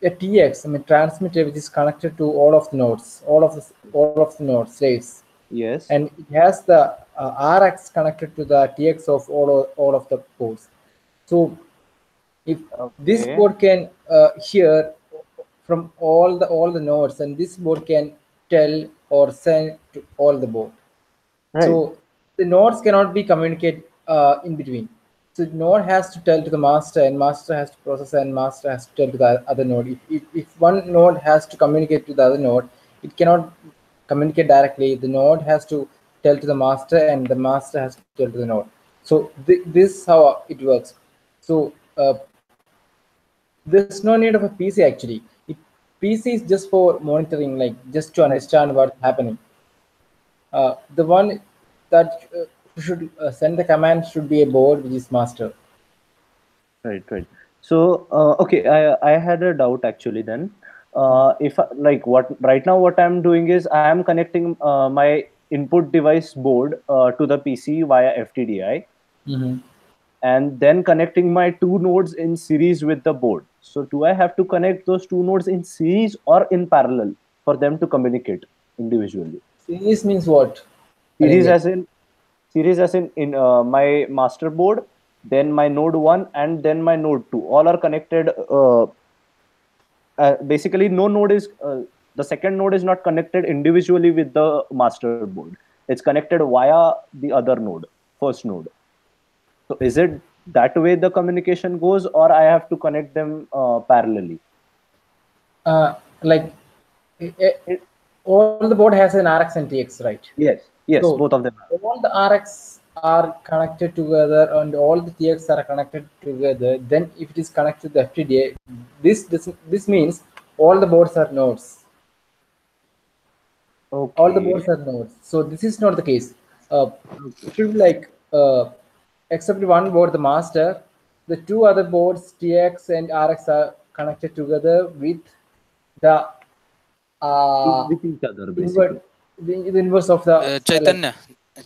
TX, I mean, transmitter, which is connected to all of the nodes, all of the nodes slaves, Yes. and it has the RX connected to the TX of all of the ports. So if this Okay. board can hear from all the nodes, and this board can tell or send to all the board. Right. So the nodes cannot be communicated in between. So node has to tell to the master, and master has to process, and master has to tell to the other node. If one node has to communicate to the other node, it cannot communicate directly. The node has to tell to the master, and the master has to tell to the node. So this is how it works. So there's no need of a PC actually. PC is just for monitoring, like just to understand what's happening. The one that should send the command should be a board which is master. Right. So, okay, I had a doubt actually then. If like what right now what I'm doing is I am connecting my input device board to the PC via FTDI, Mm-hmm. and then connecting my two nodes in series with the board. So, do I have to connect those two nodes in series or in parallel for them to communicate individually? Series means what? I didn't Series get. as in in my master board, then my node 1 and then my node 2 all are connected. Basically no node is the second node is not connected individually with the master board. It's connected via the other node, first node. So is it that way the communication goes, or I have to connect them parallelly? Like eh, all the board has an RX and TX, right? Yes, yes, So both of them. all the RX are connected together and all the TX are connected together. Then if it is connected to the FTDA, this means all the boards are nodes. All the Okay. boards are nodes. So this is not the case. Okay. It will be like except one board, the master, the two other boards, TX and RX are connected together with the uh, With each other, invert, basically. the inverse of the like. Chaitanya,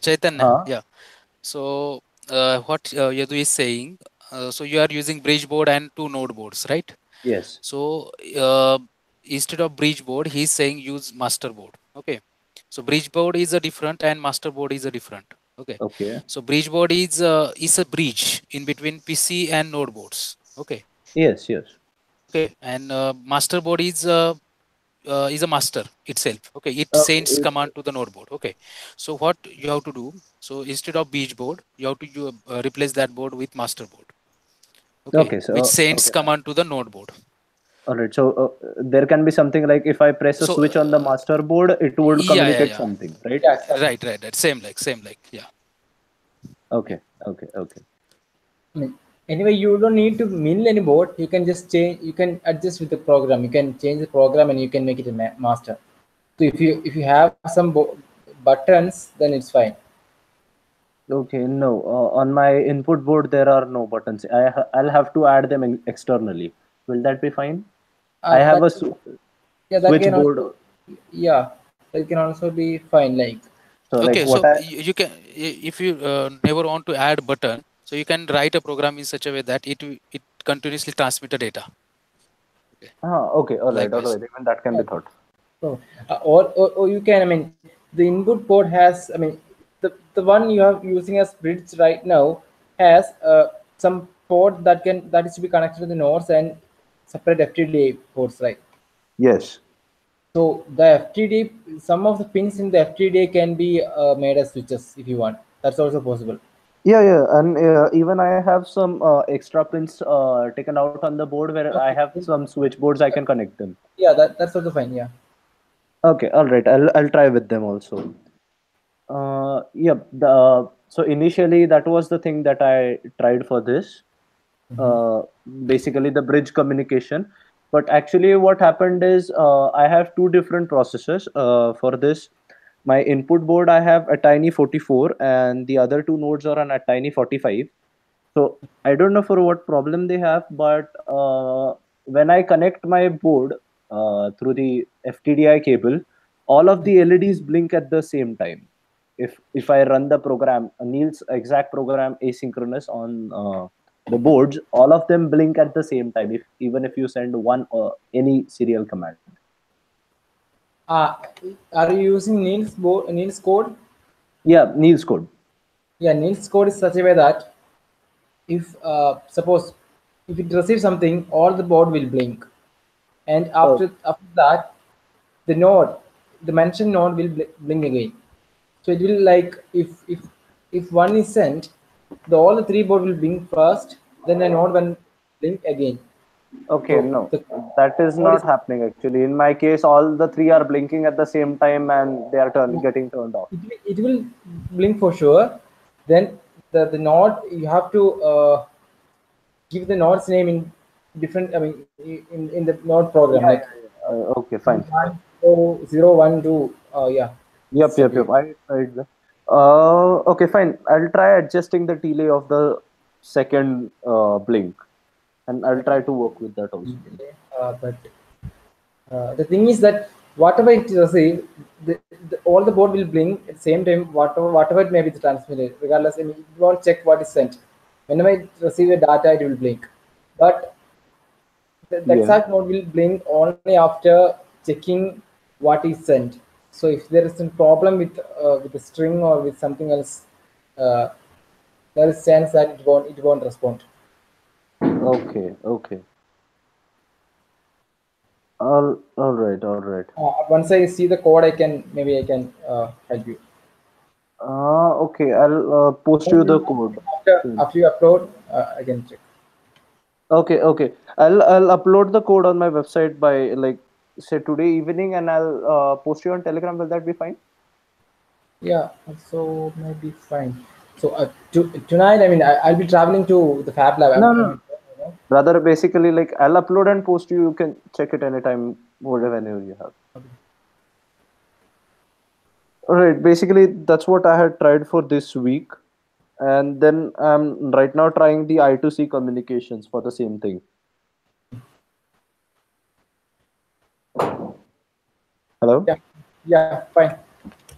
Chaitanya, Huh? yeah. So what Yadu is saying, so you are using bridge board and two node boards, right? Yes. So instead of bridge board, he's saying use master board. Okay. So bridge board is a different and master board is a different. Okay. Okay. So bridge board is a bridge in between PC and node boards. Okay. Yes, yes. Okay. And master board is a master itself. Okay. It Okay. sends command to the node board. Okay. So what you have to do? So instead of bridge board, you have to replace that board with master board. Okay. Okay. Which So, sends okay. command to the node board. All right. So there can be something like if I press a So switch on the master board, it would yeah, yeah, communicate yeah. something, right? Yeah, exactly. Right. Same like, yeah. Okay. Okay. Okay. I mean, anyway, you don't need to mill any board. You can just change. You can adjust with the program. You can change the program and you can make it a master. So if you have some buttons, then it's fine. Okay. No. On my input board, there are no buttons. I'll have to add them externally. Will that be fine? I have That a yeah, that can switchboard. also yeah, that can also be fine. Like So like Okay, what so I you can if you never want to add button, so you can write a program in such a way that it continuously transmit the data. Okay. okay. All right. All Likewise. right. Even that can be thought. so, or you can. I mean, the input port has. I mean, the one you are using as bridge right now has some port that is to be connected to the nodes and separate FTDA ports, right? Yes. So the FTD, some of the pins in the FTDA can be made as switches if you want. That's also possible. Yeah, yeah, and even I have some extra pins taken out on the board where I Okay. have some switchboards I can connect them. Yeah, that's also fine. Yeah. Okay, all right. I'll try with them also. Yeah. So initially that was the thing that I tried for this. Uh, Basically the bridge communication. But actually, what happened is I have two different processors for this. My input board I have a tiny 44, and the other two nodes are on a tiny 45. So I don't know for what problem they have, but when I connect my board through the FTDI cable, all of the LEDs blink at the same time. If I run the program, Neil's exact program asynchronous on the boards, all of them blink at the same time. If even if you send one any serial command. Uh, are you using Neil's code? Yeah, Neil's code. Yeah, Neil's code is such a way that if suppose if it receives something, all the board will blink, and Oh, after that, the node, the mentioned node will blink again. So it will like if one is sent, all the three board will blink first, then the node will blink again. okay, So no, the that is code is not happening actually. In my case, all the three are blinking at the same time and they are getting turned off. it will blink for sure. Then the node you have to give the node's name in different. I mean in the node program Yeah, like yeah, yeah. Okay, fine. 1 0 0 1 2. Yeah, Yep, it's yep, okay. yep. I tried that. Okay, fine. I'll try adjusting the delay of the second blink, and I'll try to work with that also. But the thing is that whatever it receives, all the board will blink at the same time. Whatever it may be transmitted, regardless. I mean, it won't check what is sent. Whenever it receives a data, it will blink. But the Yeah. exact node will blink only after checking what is sent. So if there is a problem with the string or with something else, uh, there is chance that it won't respond. Okay. Okay. All right. All right. Once I see the code, maybe I can help you. Okay. I'll post you the code soon. After you upload, I can check. Okay. Okay. I'll upload the code on my website by like say today evening, and I'll post you on Telegram. Will that be fine? Yeah, so maybe fine. So tonight, I mean, I'll be traveling to the Fab Lab. No, I no. mean, you know, Rather, basically, like I'll upload and post you. You can check it anytime, whatever you have. All right. Basically, that's what I had tried for this week, and then I'm right now trying the I2C communications for the same thing. Hello. yeah, yeah, fine.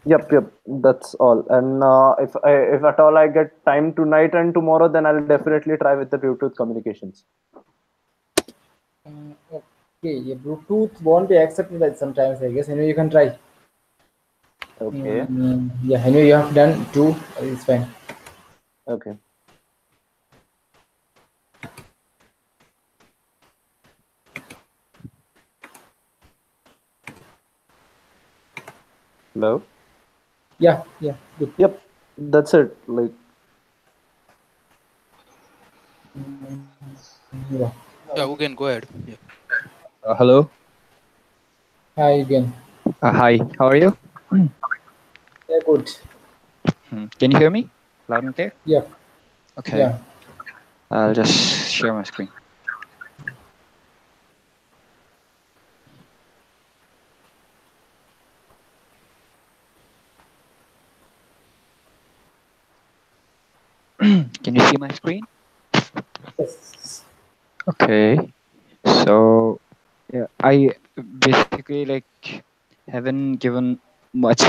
Yep, yep. That's all. And if at all I get time tonight and tomorrow, then I'll definitely try with the Bluetooth communications. Okay, yeah, Bluetooth won't be accepted at sometimes, I guess. Anyway, you can try. Okay. Yeah, anyway, you have done two. It's fine. Okay. Hello. Yeah, yeah, good. Yep. That's it. Like, Yeah. Yeah, we can go ahead. Yeah. Hello. Hi again. Hi. How are you? Yeah, good. Can you hear me loud and clear? Yeah, Okay. yeah. I'll just share my screen. Can you see my screen? Yes. Okay. So yeah, I basically like haven't given much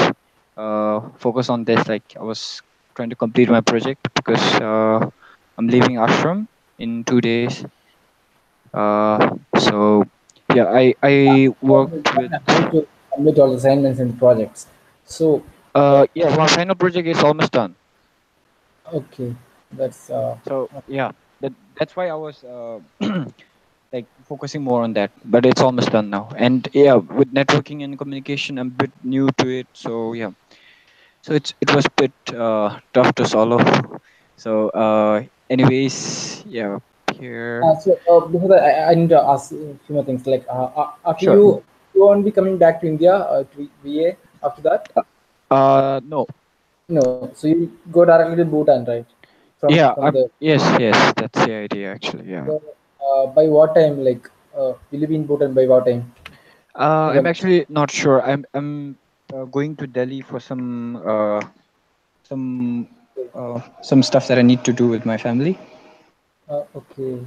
focus on this. Like I was trying to complete my project because I'm leaving ashram in 2 days. So yeah, I worked with I need to submit all the assignments and projects. So, yeah, my final project is almost done. okay, that's So yeah, that's why I was like focusing more on that. But it's almost done now. And yeah, with networking and communication, I'm a bit new to it. So yeah, so it was a bit tough to solve. So anyways, yeah, here. before that, I need to ask a few more things. Like, after Sure. you won't be coming back to India to VA after that? No. No. So you go directly to Bhutan, right? Yeah. From the Yes. Yes. That's the idea actually. Yeah. so, by what time? Like, will you be in Bhutan by what time? I'm Again. actually not sure. I'm going to Delhi for some some stuff that I need to do with my family. Okay.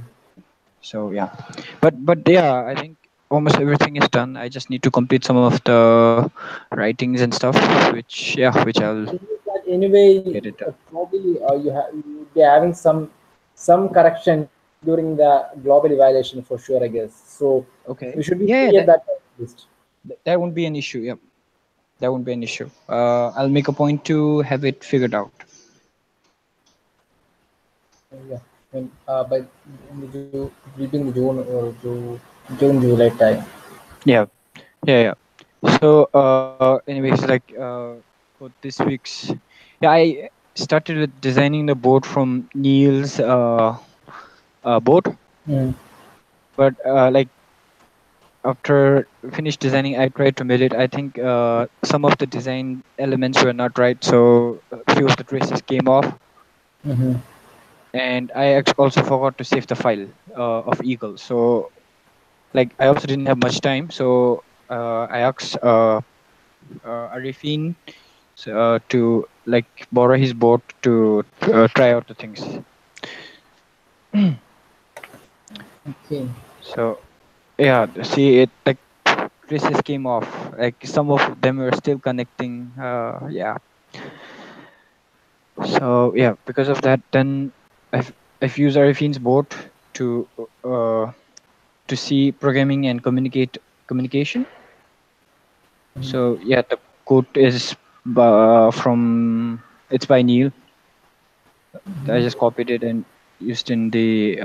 So yeah, but yeah, I think almost everything is done. I just need to complete some of the writings and stuff, which I'll Anyway, get it done. probably you'll be having some correction during the global evaluation for sure, I guess. So Okay. we should be Yeah, free at that time at least. that won't be an issue. Yep, that won't be an issue. I'll make a point to have it figured out. Yeah, when by within the June or June July time. Yeah, yeah. So anyways, like for this week's, yeah, I started with designing the board from Neil's board, Mm. but like after finished designing, I tried to mill it. I think some of the design elements were not right, so a few of the traces came off, Mm-hmm. and I also forgot to save the file of Eagle. So like I also didn't have much time, so I asked Arifin to like borrow his board to try out the things. Okay. So yeah, see it like traces came off. Like some of them were still connecting. Yeah. So yeah, because of that, then I've used Arifin's board to uh, to see programming and communication. So yeah, the code is from it's by Neil. I just copied it and used in the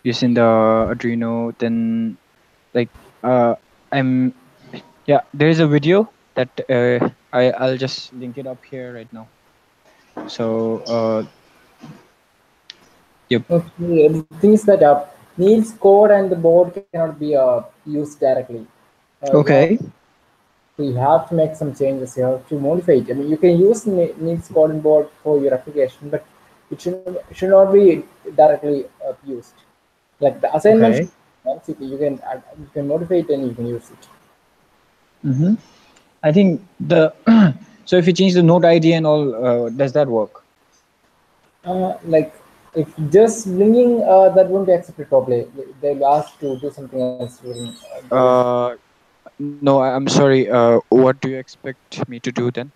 Arduino. Then like I'm yeah, there is a video that I'll just link it up here right now. So yep. Okay. The thing is that Neil's code and the board cannot be used directly. You have Okay. So you have to make some changes. You have to modify it. I mean, you can use Needs coding board for your application, but it should not be directly used. Like the assignment, Okay. you can modify it and you can use it. Mm-hmm. I think the so if you change the node ID and all, does that work? Like if just bringing that won't be accepted properly. They'll ask to do something else during those. No, I'm sorry. What do you expect me to do then?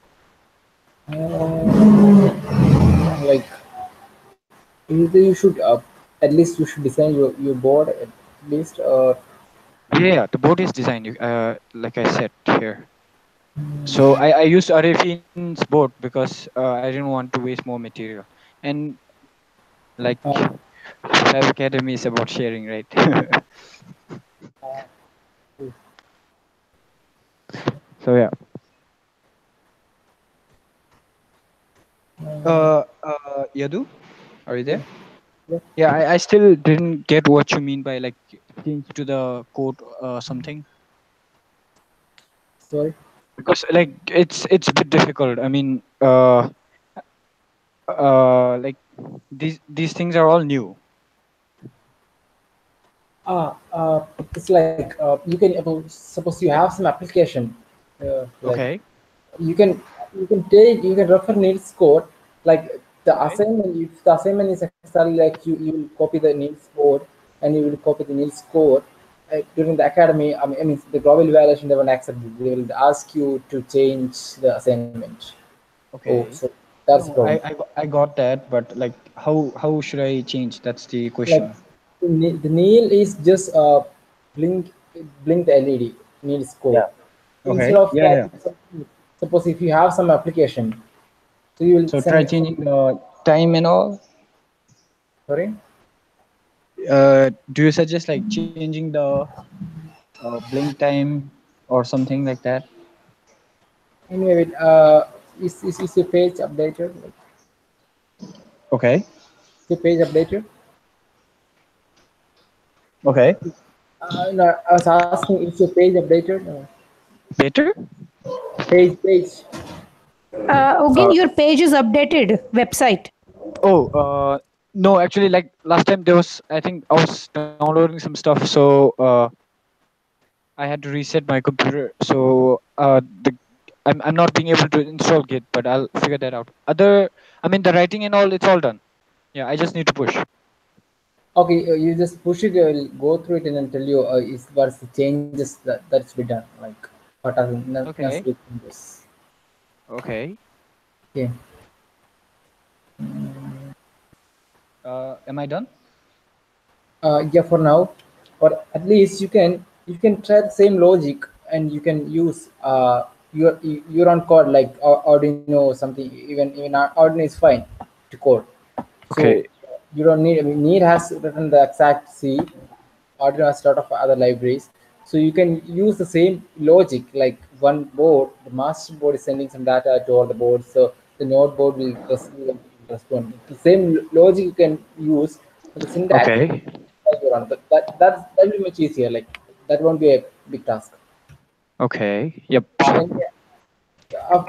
Like you should at least you should design your board at least. Yeah, the board is designed. Like I said here. So I used Arifine's board because I didn't want to waste more material. And like Uh, FabAcademy is about sharing, right? So yeah. Yadu, are you there? yeah, Yeah, I still didn't get what you mean by like change to the code something, sorry. because like it's a bit difficult. I mean, like these things are all new. It's like you can suppose you have some application, like Okay. you can you can refer Neil's code, like the Okay. assignment. If the assignment is exactly like you will copy the Neil's code and you will copy the Neil's code during the academy. I mean the global evaluation they will accept it. They will ask you to change the assignment. Oh, Okay. so that's the No, problem. I got that, but like how should I change? That's the Like question. the Neil is just blink blink the LED Neil's code. Instead Okay. of Yeah, like yeah. suppose if you have some application, so you will So try send. changing the time and all. Sorry. Do you suggest like changing the blink time or something like that? Anyway, is your page updated? Like, Okay. is your page updated? Okay. No, I was asking, is your page updated? Better. Page. Again, Uh, your page is updated website. oh, no, actually, like last time there was, I think I was downloading some stuff, so I had to reset my computer. So I'm not being able to install Git, but I'll figure that out. I mean, the writing and all, it's all done. Yeah, I just need to push. Okay, you just push it. I'll go through it and then tell you is what's the changes that's be done. Like what are the Okay. necessary changes. Okay. Okay. Am I done? Yeah, for now, or at least you can try the same logic and you can use your own code like Arduino or something. Even Arduino is fine to code. So Okay. you don't need. I mean, Need has written the exact C. Arduino has a lot of other libraries. So you can use the same logic, like one board, the master board is sending some data to all the boards, so the node board will receive and respond. The same logic you can use for the syntax Okay. that you run. But that will be much easier. Like that won't be a big task. Okay. Yep. And Sure. yeah,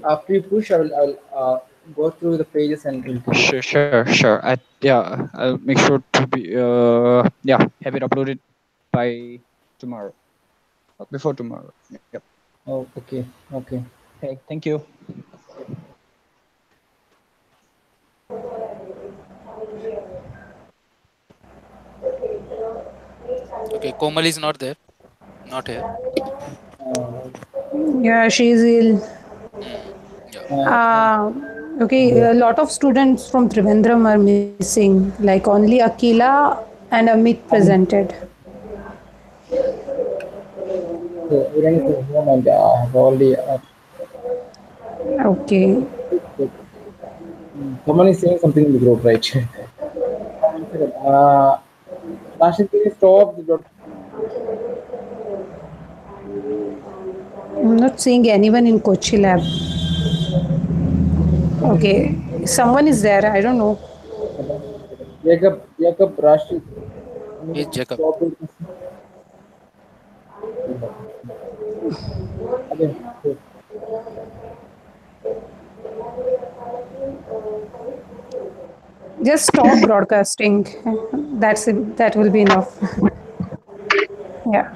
after you push, I will go through the pages and will tell you. Sure. Yeah, I'll make sure to be yeah, have it uploaded by tomorrow. Before tomorrow. Yep. Oh, okay. Okay. Thank you. Okay, Komal is not there. Not here. Yeah, she's ill. Hmm. Yeah. Uh, okay, Yeah. a lot of students from Trivandrum are missing. Like only Akila and Amit presented. So even for the moment, I have already. Okay. Someone is saying something in the group, right? uh, Rashid, can you stop the I'm not seeing anyone in Kochi lab. Okay. Someone is there. I don't know. Jacob Rashid? Hey, Jacob. Okay. So, Just stop broadcasting. That will be enough. Yeah.